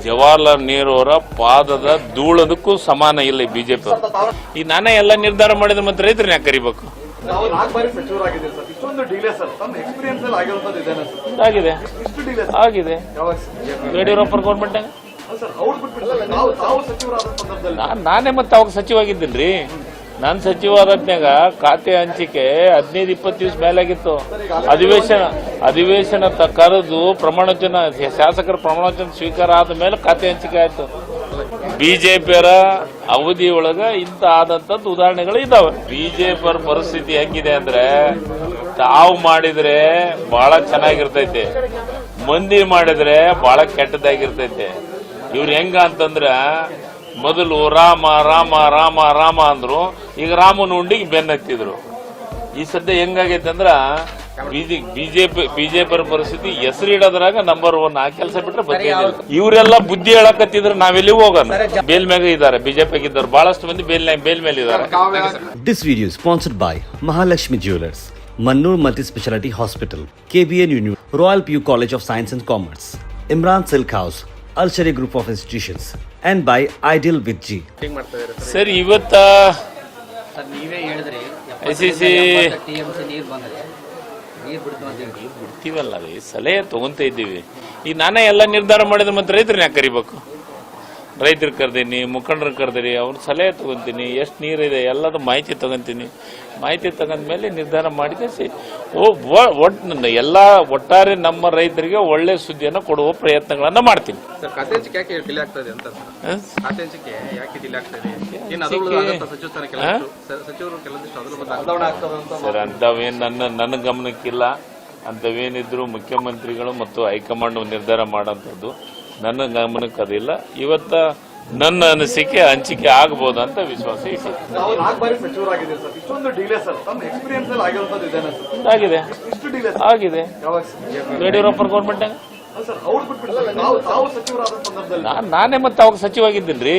ಜವಾಹರ್ಲಾಲ್ ನೆಹರು ಅವರ ಪಾದದ ಧೂಳದಕ್ಕೂ ಸಮಾನ ಇಲ್ಲ ಬಿಜೆಪಿ. ಈಗ ನಾನೇ ಎಲ್ಲ ನಿರ್ಧಾರ ಮಾಡಿದ್ರೆ ಮತ್ತೆ ರೈತರನ್ನ ಯಾಕೆ ಕರಿಬೇಕು? ಆಗಿದೆ ಆಗಿದೆ ಯಡಿಯೂರಪ್ಪ ಗೌರ್ಮೆಂಟ್ ನಾನೇ ಮತ್ತೆ ಅವಾಗ ಸಚಿವಾಗಿದ್ದೀನಿ ರೀ. ನಾನು ಸಚಿವಾದ್ಮ್ಯಾಗ ಖಾತೆ ಹಂಚಿಕೆ 15-20 ದಿವಸ ಮೇಲಾಗಿತ್ತು. ಅಧಿವೇಶನ ಕರೆದು ಪ್ರಮಾಣವಚನ ಶಾಸಕರ ಪ್ರಮಾಣವಚನ ಸ್ವೀಕಾರ ಆದ ಮೇಲೆ ಖಾತೆ ಹಂಚಿಕೆ ಆಯ್ತು. ಬಿಜೆಪಿಯರ ಅವಧಿ ಒಳಗ ಇಂತ ಆದಂತದ್ದು ಉದಾಹರಣೆಗಳು ಇದಾವೆ. ಬಿಜೆಪಿಯರ ಪರಿಸ್ಥಿತಿ ಹೆಂಗಿದೆ ಅಂದ್ರೆ ತಾವು ಮಾಡಿದ್ರೆ ಬಹಳ ಚೆನ್ನಾಗಿರ್ತೈತೆ, ಮಂದಿ ಮಾಡಿದ್ರೆ ಬಹಳ ಕೆಟ್ಟದಾಗಿರ್ತೈತೆ. ಇವ್ರು ಹೆಂಗ ಅಂತಂದ್ರ ಮೊದಲು ರಾಮ ರಾಮ ರಾಮ ರಾಮ ಅಂದ್ರು, ಈಗ ರಾಮನ ಉಂಡಿಗೆ ಬೆನ್ನತ್ತಿದ್ರು. ಈ ಸದ್ಯ ಹೆಂಗಾಗೈತೆ ಅಂದ್ರ ಬಿಜೆಪಿ ಪರಿಸ್ಥಿತಿ ಹೆಸರಿಡೋದ್ರಾಗ ನಂಬರ್ 1 ಆ ಕೆಲಸ ಬಿಟ್ರೆ ಬರ್ತೇನೆ. ಇವರೆಲ್ಲ ಬುದ್ಧಿ ಹೇಳಕತ್ತಿದ್ರೆ ನಾವೆಲ್ಲಿ ಹೋಗೋಣ? ಬೇಲ್ ಮ್ಯಾಗ ಇದ್ದಾರೆ ಬಿಜೆಪಿಗೆ ಇದ್ದಾರೆ ಬಹಳಷ್ಟು ಮಂದಿ ಬೇಲ್ ಮೇಲೆ ಇದ್ದಾರೆ. This video is sponsored by Mahalakshmi Jewelers, Mannur Multi Speciality Hospital, KBN Union, Royal PU College of Science and Commerce, Imran Silk House, Al-Shari Group of Institutions, and by Ideal with G. Sir, ಇವತ್ತ ICC ಬಿಡ್ತೀವಲ್ಲ ರೀ, ಸಲಹೆ ತಗೊಂತ ಇದ್ದೀವಿ. ಈಗ ನಾನೇ ಎಲ್ಲ ನಿರ್ಧಾರ ಮಾಡಿದ್ರೆ ಮತ್ತೆ ರೈತರನ್ನ ಯಾಕೆ ಕರಿಬೇಕು? ರೈತರು ಕರೆದೀನಿ, ಮುಖಂಡರು ಕರೆದಿರಿ, ಅವ್ರ ಸಲಹೆ ತಗೊಂತೀನಿ, ಎಷ್ಟು ನೀರಿದೆ ಎಲ್ಲದ ಮಾಹಿತಿ ತಗೊಂತೀನಿ. ಮಾಹಿತಿ ತಗೊಂಡ್ಮೇಲೆ ನಿರ್ಧಾರ ಮಾಡಿದೆ. ಒಟ್ಟಾರೆ ನಮ್ಮ ರೈತರಿಗೆ ಒಳ್ಳೆ ಸುದ್ದಿಯನ್ನು ಕೊಡುವ ಪ್ರಯತ್ನಗಳನ್ನ ಮಾಡ್ತೀನಿ. ಸರ್, ಅಂತವೇನು ನನ್ನ ಗಮನಕ್ಕಿಲ್ಲ. ಅಂತವೇನಿದ್ರು ಮುಖ್ಯಮಂತ್ರಿಗಳು ಮತ್ತು ಹೈಕಮಾಂಡ್ ನಿರ್ಧಾರ ಮಾಡೋಂಥದ್ದು ನನ್ನ ಗಮನಕ್ಕೆ ಅದಿಲ್ಲ. ಇವತ್ತ ನನ್ನ ಅನಿಸಿಕೆ ಹಂಚಿಕೆ ಆಗಬಹುದು ಅಂತ ವಿಶ್ವಾಸ ಇದೆ. ಆಗಿದೆ ಆಗಿದೆ ಯಡಿಯೂರಪ್ಪ ಗೌರ್ಮೆಂಟ್ ನಾನೇ ಮತ್ತೆ ಅವಾಗ ಸಚಿವಾಗಿದ್ದೀನಿ ರೀ.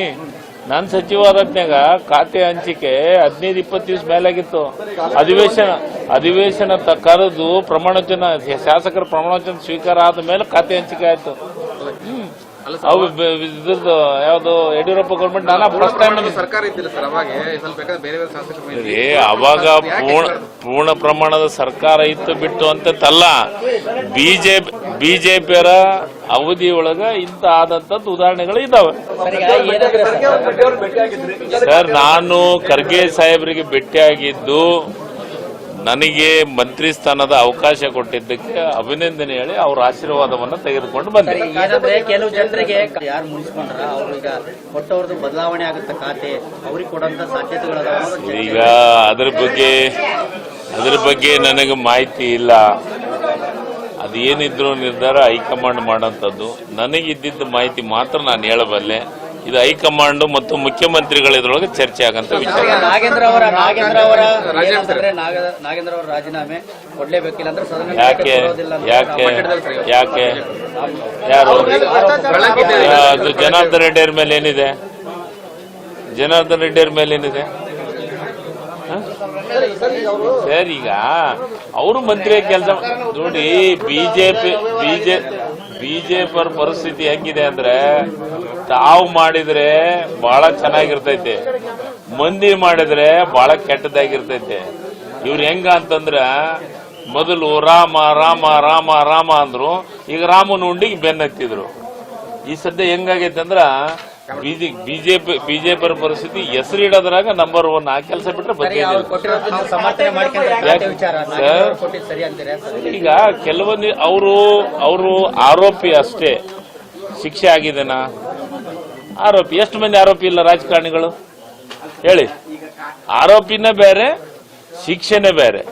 ನಾನು ಸಚಿವಾದ್ಮ್ಯಾಗ ಖಾತೆ ಹಂಚಿಕೆ 15-20 ದಿವಸ ಮೇಲಾಗಿತ್ತು. ಅಧಿವೇಶನ ಕರೆದು ಪ್ರಮಾಣವಚನ ಶಾಸಕರ ಪ್ರಮಾಣವಚನ ಸ್ವೀಕಾರ ಆದ ಮೇಲೆ ಖಾತೆ ಹಂಚಿಕೆ ಆಯ್ತು. ಅವು ಇದ್ರದ್ದು ಯಾವ್ದು ಯಡಿಯೂರಪ್ಪ ಗೌರ್ಮೆಂಟ್ ನಾನಾ ಫಸ್ಟ್ ಟೈಮ್ ಅವಾಗ ಪೂರ್ಣ ಪ್ರಮಾಣದ ಸರ್ಕಾರ ಇತ್ತು ಬಿಟ್ಟು ಅಂತಲ್ಲ. ಬಿಜೆಪಿಯರ ಅವಧಿ ಒಳಗ ಇಂತ ಆದಂತದ್ದು ಉದಾಹರಣೆಗಳು ಇದಾವೆ. ಸರ್, ನಾನು ಖರ್ಗೆ ಸಾಹೇಬರಿಗೆ ಭೇಟಿಯಾಗಿದ್ದು ನನಗೆ ಮಂತ್ರಿ ಸ್ಥಾನದ ಅವಕಾಶ ಕೊಟ್ಟಿದ್ದಕ್ಕೆ ಅಭಿನಂದನೆ ಹೇಳಿ ಅವ್ರ ಆಶೀರ್ವಾದವನ್ನು ತೆಗೆದುಕೊಂಡು ಬಂದೆ. ಕೆಲವು ಜನರಿಗೆ ಯಾರು ಮುನಿಸ್ಕೊಂಡ್ರ ಅವ್ರೀಗ ಕೊಟ್ಟವ್ರದ್ದು ಬದಲಾವಣೆ ಆಗುತ್ತೆ ಖಾತೆ, ಅವ್ರಿಗೆ ಕೊಡುವಂತ ಸಾಧ್ಯತೆಗಳು. ಈಗ ಅದ್ರ ಬಗ್ಗೆ ನನಗೆ ಮಾಹಿತಿ ಇಲ್ಲ. ಅದೇನಿದ್ರು ನಿರ್ಧಾರ ಹೈಕಮಾಂಡ್ ಮಾಡೋಂಥದ್ದು. ನನಗಿದ್ದಿದ್ದ ಮಾಹಿತಿ ಮಾತ್ರ ನಾನು ಹೇಳಬಲ್ಲೆ. ಇದು ಹೈಕಮಾಂಡ್ ಮತ್ತು ಮುಖ್ಯಮಂತ್ರಿಗಳ ಇದ್ರೊಳಗೆ ಚರ್ಚೆ ಆಗಂತ ವಿಚಾರ. ನಾಗೇಂದ್ರ ಅವರ ರಾಜೀನಾಮೆ ಕೊಡ್ಲೇಬೇಕಿಲ್ಲ ಅಂದ್ರೆ ಯಾಕೆ ಯಾರು ಅದು ಜನಾರ್ದನ್ ರೆಡ್ಡಿಯವ್ರ ಮೇಲೆ ಏನಿದೆ? ಸರ್, ಈಗ ಅವರು ಮಂತ್ರಿ ಕೆಲಸ ನೋಡಿ. ಬಿಜೆಪಿ ಪರಿಸ್ಥಿತಿ ಹೆಂಗಿದೆ ಅಂದ್ರೆ ತಾವು ಮಾಡಿದ್ರೆ ಬಹಳ ಚೆನ್ನಾಗಿರ್ತೈತೆ, ಮಂದಿ ಮಾಡಿದ್ರೆ ಬಹಳ ಕೆಟ್ಟದಾಗಿರ್ತೈತೆ. ಇವ್ರು ಹೆಂಗ ಅಂತಂದ್ರ ಮೊದಲು ರಾಮ ರಾಮ ರಾಮ ರಾಮ ಅಂದ್ರು, ಈಗ ರಾಮನ ಉಂಡಿಗೆ ಬೆನ್ನತ್ತಿದ್ರು. ಈ ಸದ್ಯ ಹೆಂಗಾಗೈತೆ ಅಂದ್ರ ಬಿಜೆಪಿ ಪರಿಸ್ಥಿತಿ ಹೆಸರಿಡೋದ್ರಾಗ ನಂಬರ್ 1 ಆ ಕೆಲಸ ಬಿಟ್ರೆ ಬರ್ತೇನೆ. ಈಗ ಕೆಲವೊಂದು ಅವರು ಆರೋಪಿ ಅಷ್ಟೇ, ಶಿಕ್ಷೆ ಆಗಿದೆನಾ? ಆರೋಪಿ ಎಷ್ಟು ಮಂದಿ ಆರೋಪಿ ಇಲ್ಲ ರಾಜಕಾರಣಿಗಳು ಹೇಳಿ? ಆರೋಪಿನೇ ಬೇರೆ, ಶಿಕ್ಷೆನೇ ಬೇರೆ.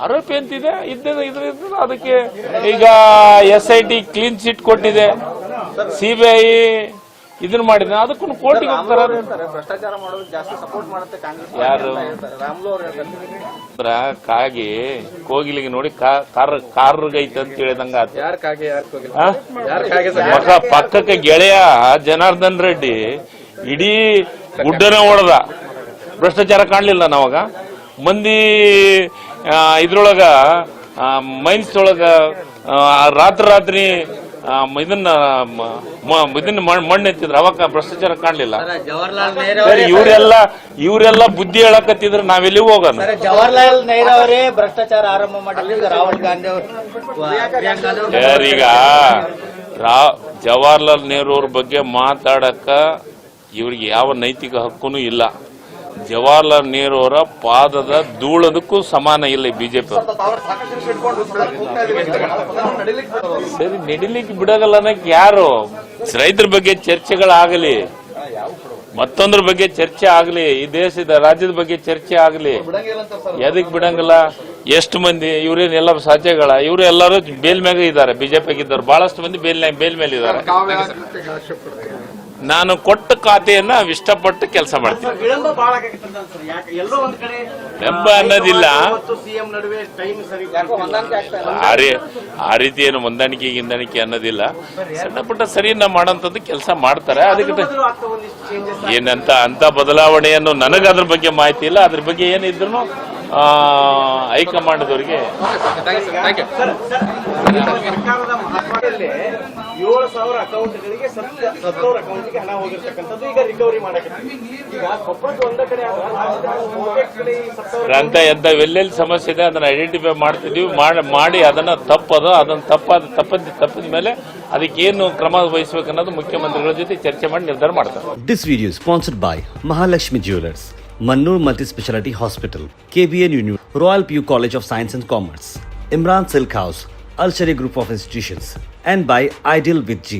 ಆರೋಪಿ ಅಂತಿದೆ ಇದ್ರ ಅದಕ್ಕೆ ಈಗ SIT ಕ್ಲೀನ್ ಚಿಟ್ ಕೊಟ್ಟಿದೆ, CBI ಇದನ್ನ ಮಾಡಿದ, ಅದಕ್ಕೂ ಕೋರ್ಟಿಗೆ ಹೋಗ್ತಾರ. ಭ್ರಷ್ಟಾಚಾರ ಮಾಡೋದು ಜಾಸ್ತಿ ಸಪೋರ್ಟ್ ಮಾಡುತ್ತೆ ಕಾಂಗ್ರೆಸ್. ಯಾರು ಕಾಗಿ ಕೋಗಿಲಿಗೆ ನೋಡಿ ಕಾರ್ಗೈತೆ ಅಂತ ಹೇಳಿದಂಗ ಪಕ್ಕಕ್ಕೆ ಗೆಳೆಯ ಜನಾರ್ದನ್ ರೆಡ್ಡಿ ಇಡೀ ಗುಡ್ಡನ ಹೊಡೆದ. ಭ್ರಷ್ಟಾಚಾರ ಕಾಣಲಿಲ್ಲ ನಾವಾಗ. ಮಂದಿ ಇದ್ರೊಳಗ ಮೈನ್ಸ್ ಒಳಗ ರಾತ್ರಿ ಇದನ್ನ ಮಣ್ಣು ಎತ್ತಿದ್ರು ಅವಾಗ ಭ್ರಷ್ಟಾಚಾರ ಕಾಣಲಿಲ್ಲ. ಜವಾಹರ್ಲಾಲ್ ನೆಹರು ಇವರೆಲ್ಲ ಬುದ್ಧಿ ಹೇಳಕತ್ತಿದ್ರೆ ನಾವೆಲ್ಲಿ ಹೋಗೋಣ? ಜವಾಹರ್ಲಾಲ್ ನೆಹರು ಅವರೇ ಭ್ರಷ್ಟಾಚಾರ ಆರಂಭ ಮಾಡಿದ್ರು, ರಾಹುಲ್ ಗಾಂಧಿ ಅವರು, ಪ್ರಿಯಾಂಕಾ ಗಾಂಧಿ ಅವರು. ಯಾರೀಗ ಜವಾಹರ್ಲಾಲ್ ನೆಹರು ಅವ್ರ ಬಗ್ಗೆ ಮಾತಾಡಕ ಇವ್ರಿಗೆ ಯಾವ ನೈತಿಕ ಹಕ್ಕುನೂ ಇಲ್ಲ. ಜವಾಹರ್ಲಾಲ್ ನೆಹರು ಅವರ ಪಾದದ ಧೂಳದಕ್ಕೂ ಸಮಾನ ಇಲ್ಲ ಬಿಜೆಪಿ. ಸರಿ, ನಡಿಲಿಕ್ಕೆ ಬಿಡಗಲ್ಲ ಅನ್ನಕ್ಕೆ ಯಾರು? ರೈತರ ಬಗ್ಗೆ ಚರ್ಚೆಗಳಾಗಲಿ, ಮತ್ತೊಂದ್ರ ಬಗ್ಗೆ ಚರ್ಚೆ ಆಗಲಿ, ಈ ದೇಶದ ರಾಜ್ಯದ ಬಗ್ಗೆ ಚರ್ಚೆ ಆಗಲಿ, ಎದಕ್ ಬಿಡಂಗಿಲ್ಲ? ಎಷ್ಟು ಮಂದಿ ಇವ್ರೇನೆಲ್ಲ ಸಾಧ್ಯಗಳ? ಇವರು ಎಲ್ಲರೂ ಬೇಲ್ ಮ್ಯಾಗ ಇದ್ದಾರೆ, ಬಿಜೆಪಿಗಿದ್ದಾರೆ ಬಹಳಷ್ಟು ಮಂದಿ ಬೇಲ್ ಮೇಲೆ ಇದ್ದಾರೆ. ನಾನು ಕೊಟ್ಟ ಖಾತೆಯನ್ನ ಇಷ್ಟಪಟ್ಟು ಕೆಲಸ ಮಾಡ್ತೀನಿ. ವಿಳಂಬ ಬಹಳ ಆಗತ್ತೆ ಸರ್. ಯಾಕೆ ಎಲ್ಲೋ ಒಂದ್ ಕಡೆ ವಿಳಂಬ ಅನ್ನೋದಿಲ್ಲ, ಸಿಎಂ ನಡುವೆ ಟೈಮ್ ಸರಿ ಆ ರೀತಿ ಏನು ಹೊಂದಾಣಿಕೆ ಅನ್ನೋದಿಲ್ಲ. ಸಣ್ಣ ಪುಟ್ಟ ಸರಿಯನ್ನ ಮಾಡೋಂಥದ್ದು ಕೆಲಸ ಮಾಡ್ತಾರೆ. ಅದಕ್ಕೆ ಏನಂತ ಅಂತ ಬದಲಾವಣೆಯನ್ನು ನನಗೆ ಅದ್ರ ಬಗ್ಗೆ ಮಾಹಿತಿ ಇಲ್ಲ. ಅದ್ರ ಬಗ್ಗೆ ಏನಿದ್ರು ಹೈಕಮಾಂಡ್ದವ್ರಿಗೆ. ಸರ್ಕಾರದ ಮಹತ್ವದಲ್ಲಿ 7,000 ಅಕೌಂಟ್ಗಳಿಗೆ 10,000 ಅಕೌಂಟ್ಗೆ ಹಣ ಹೋಗಿರ್ತಕ್ಕಂಥದ್ದು ಈಗ ರಿಕವರಿ ಮಾಡಕ್ಕೆ. ಈಗ ಕೊಪ್ಪಳದ ಒಂದ ಕಡೆ ಅಂತ ಎಲ್ಲೆಲ್ಲಿ ಸಮಸ್ಯೆ ಇದೆ ಅದನ್ನ ಐಡೆಂಟಿಫೈ ಮಾಡ್ತಿದೀವಿ. ಮಾಡಿ ಅದನ್ನ ತಪ್ಪಿದ ಮೇಲೆ ಅದಕ್ಕೆ ಏನು ಕ್ರಮ ವಹಿಸಬೇಕನ್ನೋದು ಮುಖ್ಯಮಂತ್ರಿಗಳ ಜೊತೆ ಚರ್ಚೆ ಮಾಡಿ ನಿರ್ಧಾರ ಮಾಡ್ತಾರೆ. This video is sponsored by Mahalakshmi Jewelers, Mannur Multi-Speciality Hospital, KBN Union, Royal PU College of Science and Commerce, Imran Silk House, Al Sharia Group of Institutions, and by Ideal with G.